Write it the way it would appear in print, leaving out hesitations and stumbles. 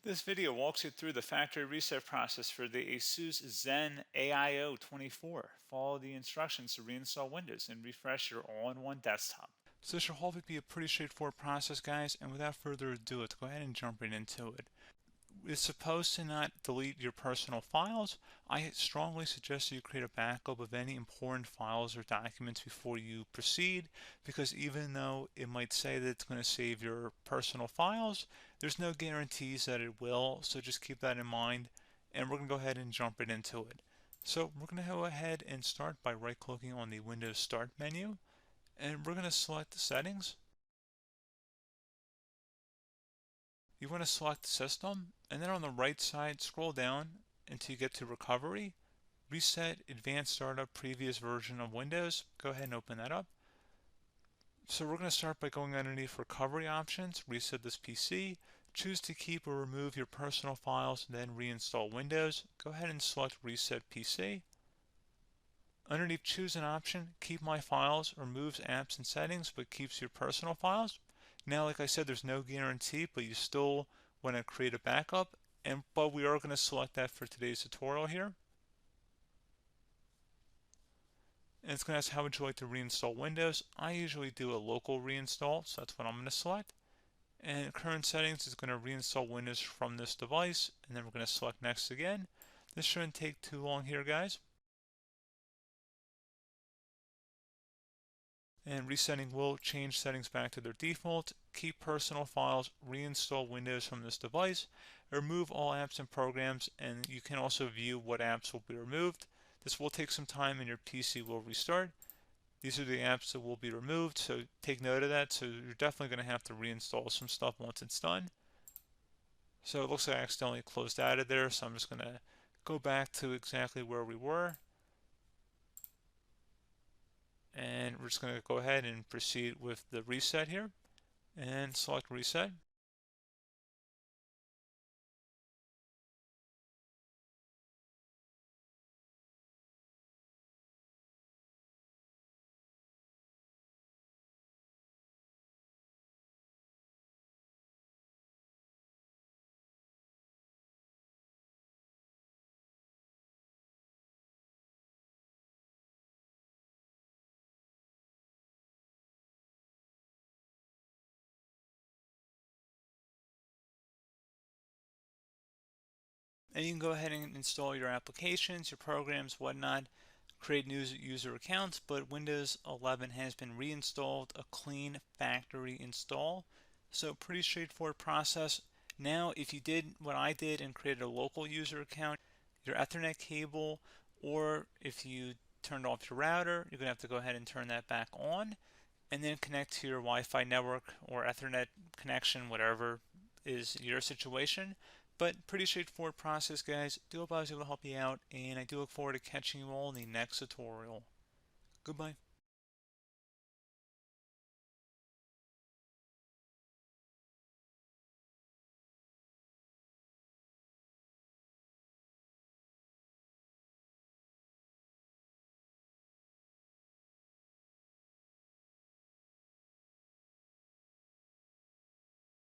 This video walks you through the factory reset process for the ASUS Zen AiO 24. Follow the instructions to reinstall Windows and refresh your all-in-one desktop. So this should hopefully be a pretty straightforward process, guys, and without further ado, let's go ahead and jump right into it. It's supposed to not delete your personal files. I strongly suggest you create a backup of any important files or documents before you proceed, because even though it might say that it's going to save your personal files, there's no guarantees that it will, so just keep that in mind, and we're going to go ahead and jump right into it. So we're going to go ahead and start by right-clicking on the Windows Start menu, and we're going to select the settings. You want to select System, and then on the right side, scroll down until you get to Recovery. Reset Advanced Startup Previous Version of Windows. Go ahead and open that up. So we're going to start by going underneath Recovery Options, reset this PC. Choose to keep or remove your personal files, then reinstall Windows. Go ahead and select Reset PC. Underneath Choose an option, Keep My Files removes apps and settings but keeps your personal files. Now, like I said, there's no guarantee, but you still want to create a backup, but we are going to select that for today's tutorial here. And it's going to ask how would you like to reinstall Windows. I usually do a local reinstall, so that's what I'm going to select. And current settings is going to reinstall Windows from this device, and then we're going to select next again. This shouldn't take too long here, guys. And resetting will change settings back to their default, keep personal files, reinstall Windows from this device, remove all apps and programs, and you can also view what apps will be removed. This will take some time and your PC will restart. These are the apps that will be removed, so take note of that. So you're definitely going to have to reinstall some stuff once it's done. So it looks like I accidentally closed out of there, so I'm just going to go back to exactly where we were. And we're just going to go ahead and proceed with the reset here and select reset. And you can go ahead and install your applications, your programs, whatnot, create new user accounts, but Windows 11 has been reinstalled, a clean factory install. So pretty straightforward process. Now, if you did what I did and created a local user account, your Ethernet cable, or if you turned off your router, you're going to have to go ahead and turn that back on, and then connect to your Wi-Fi network or Ethernet connection, whatever is your situation. But pretty straightforward process, guys. Do hope I was able to help you out, and I do look forward to catching you all in the next tutorial. Goodbye.